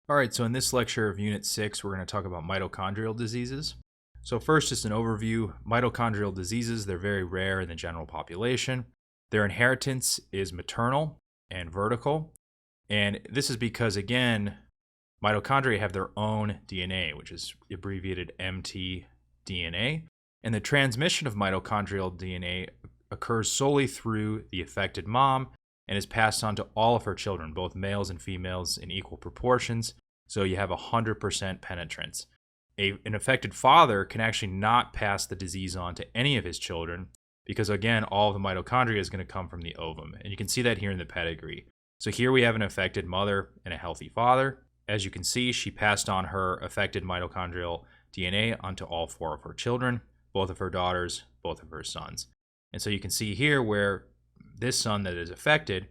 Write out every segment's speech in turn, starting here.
All right, so in this lecture of Unit 6, we're going to talk about mitochondrial diseases. So first, just an overview. Mitochondrial diseases, they're very rare in the general population. Their inheritance is maternal and vertical. And this is because, again, mitochondria have their own DNA, which is abbreviated mtDNA. And the transmission of mitochondrial DNA occurs solely through the affected mom and is passed on to all of her children, both males and females, in equal proportions. So you have 100% penetrance. An affected father can actually not pass the disease on to any of his children because, again, all of the mitochondria is going to come from the ovum. And you can see that here in the pedigree. So here we have an affected mother and a healthy father. As you can see, she passed on her affected mitochondrial DNA onto all 4 of her children, both of her daughters, both of her sons. And so you can see here where this son that is affected,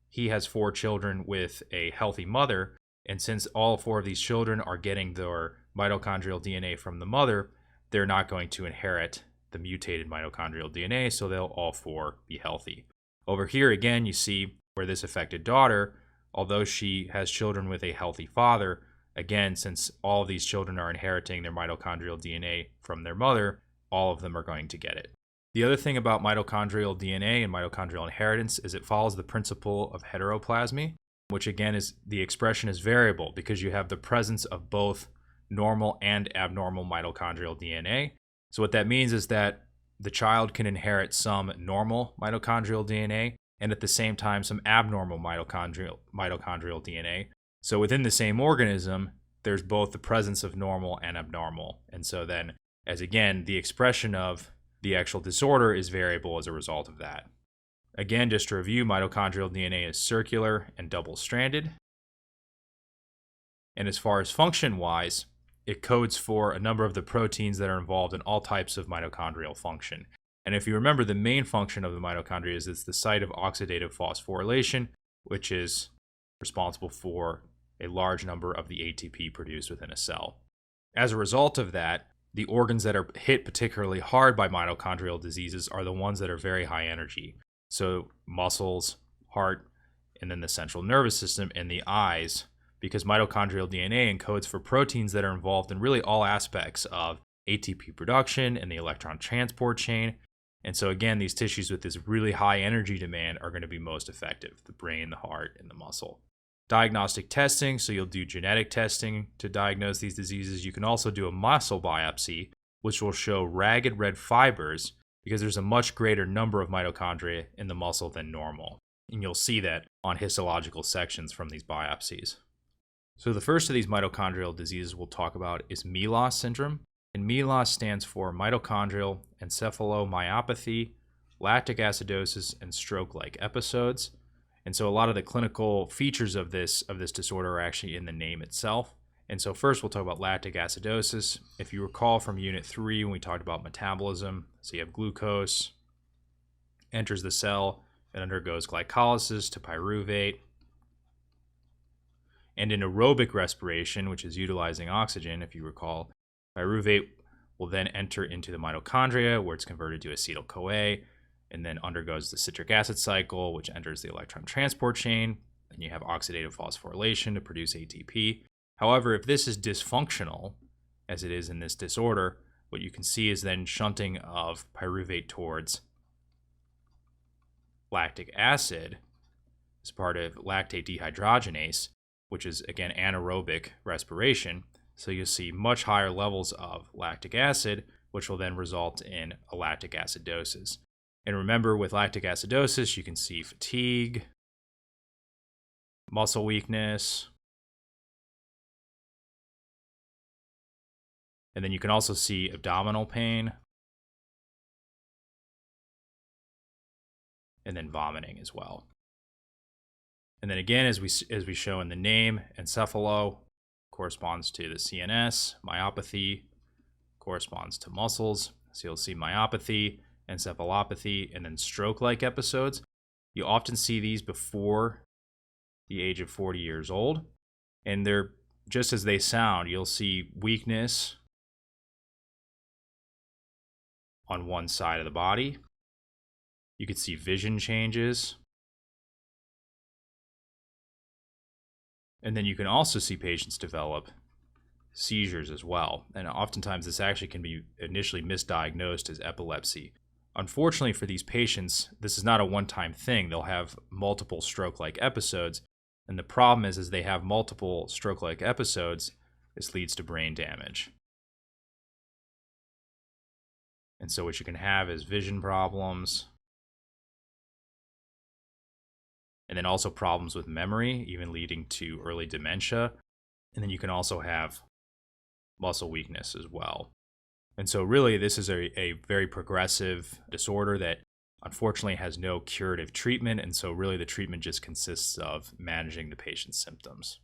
he has 4 children with a healthy mother. And since all 4 of these children are getting their mitochondrial DNA from the mother, they're not going to inherit the mutated mitochondrial DNA, so they'll all 4 be healthy. Over here, again, you see where this affected daughter, although she has children with a healthy father, again, since all of these children are inheriting their mitochondrial DNA from their mother, all of them are going to get it. The other thing about mitochondrial DNA and mitochondrial inheritance is it follows the principle of heteroplasmy, which again is the expression is variable because you have the presence of both normal and abnormal mitochondrial DNA. So what that means is that the child can inherit some normal mitochondrial DNA and at the same time some abnormal mitochondrial DNA. So within the same organism, there's both the presence of normal and abnormal. And so then, as again, the expression of the actual disorder is variable as a result of that. Again, just to review, mitochondrial DNA is circular and double-stranded. And as far as function-wise, it codes for a number of the proteins that are involved in all types of mitochondrial function. And if you remember, the main function of the mitochondria is it's the site of oxidative phosphorylation, which is responsible for a large number of the ATP produced within a cell. As a result of that, the organs that are hit particularly hard by mitochondrial diseases are the ones that are very high energy. So muscles, heart, and then the central nervous system and the eyes, because mitochondrial DNA encodes for proteins that are involved in really all aspects of ATP production and the electron transport chain. And so again, these tissues with this really high energy demand are going to be most effective: the brain, the heart, and the muscle. Diagnostic testing, so you'll do genetic testing to diagnose these diseases. You can also do a muscle biopsy, which will show ragged red fibers because there's a much greater number of mitochondria in the muscle than normal. And you'll see that on histological sections from these biopsies. So the first of these mitochondrial diseases we'll talk about is MELAS syndrome. And MELAS stands for mitochondrial encephalomyopathy, lactic acidosis, and stroke-like episodes. And so a lot of the clinical features of this disorder are actually in the name itself. And so first we'll talk about lactic acidosis. If you recall from Unit 3 when we talked about metabolism, so you have glucose, enters the cell, it undergoes glycolysis to pyruvate. And in aerobic respiration, which is utilizing oxygen, if you recall, pyruvate will then enter into the mitochondria where it's converted to acetyl-CoA and then undergoes the citric acid cycle, which enters the electron transport chain. Then you have oxidative phosphorylation to produce ATP. However, if this is dysfunctional, as it is in this disorder, what you can see is then shunting of pyruvate towards lactic acid as part of lactate dehydrogenase, which is, again, anaerobic respiration. So you'll see much higher levels of lactic acid, which will then result in a lactic acidosis. And remember, with lactic acidosis, you can see fatigue, muscle weakness, and then you can also see abdominal pain, and then vomiting as well. And then again, as we show in the name, encephalo corresponds to the CNS, myopathy corresponds to muscles. So you'll see myopathy, encephalopathy, and then stroke-like episodes. You often see these before the age of 40 years old, and they're just as they sound. You'll see weakness on one side of the body. You could see vision changes. And then you can also see patients develop seizures as well. And oftentimes this actually can be initially misdiagnosed as epilepsy. Unfortunately for these patients, this is not a one-time thing. They'll have multiple stroke-like episodes. And the problem is, as they have multiple stroke-like episodes, this leads to brain damage. And so what you can have is vision problems, and then also problems with memory, even leading to early dementia. And then you can also have muscle weakness as well. And so really this is a very progressive disorder that unfortunately has no curative treatment. And so really the treatment just consists of managing the patient's symptoms.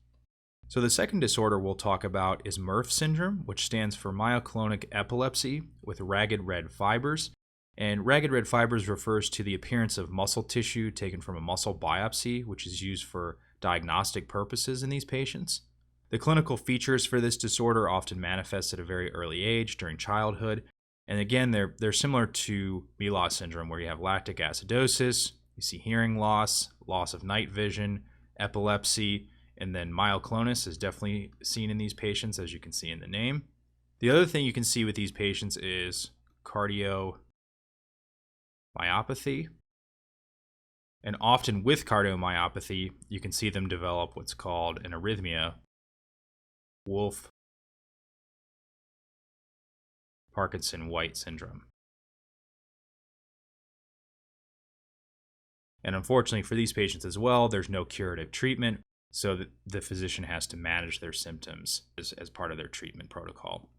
So the second disorder we'll talk about is Murph syndrome, which stands for myoclonic epilepsy with ragged red fibers. And ragged red fibers refers to the appearance of muscle tissue taken from a muscle biopsy, which is used for diagnostic purposes in these patients. The clinical features for this disorder often manifest at a very early age during childhood. And again, they're similar to Melas syndrome, where you have lactic acidosis, you see hearing loss, loss of night vision, epilepsy, and then myoclonus is definitely seen in these patients, as you can see in the name. The other thing you can see with these patients is cardiomyopathy. And often with cardiomyopathy, you can see them develop what's called an arrhythmia, Wolff Parkinson-White syndrome. And unfortunately for these patients as well, there's no curative treatment, so the physician has to manage their symptoms as part of their treatment protocol.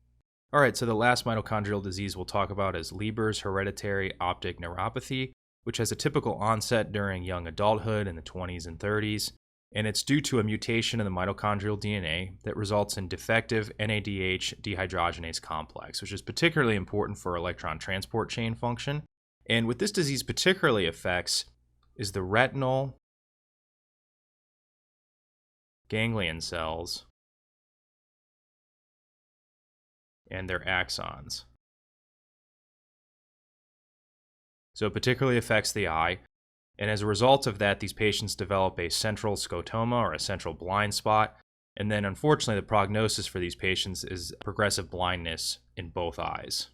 All right, so the last mitochondrial disease we'll talk about is Leber's hereditary optic neuropathy, which has a typical onset during young adulthood in the 20s and 30s. And it's due to a mutation in the mitochondrial DNA that results in defective NADH dehydrogenase complex, which is particularly important for electron transport chain function. And what this disease particularly affects is the retinal ganglion cells and their axons. So it particularly affects the eye. And as a result of that, these patients develop a central scotoma or a central blind spot. And then unfortunately, the prognosis for these patients is progressive blindness in both eyes.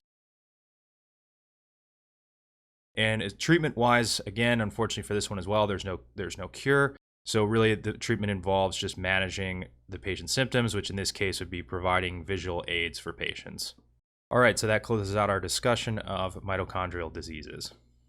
And treatment-wise, again, unfortunately for this one as well, there's no cure. So really the treatment involves just managing the patient's symptoms, which in this case would be providing visual aids for patients. All right, so that closes out our discussion of mitochondrial diseases.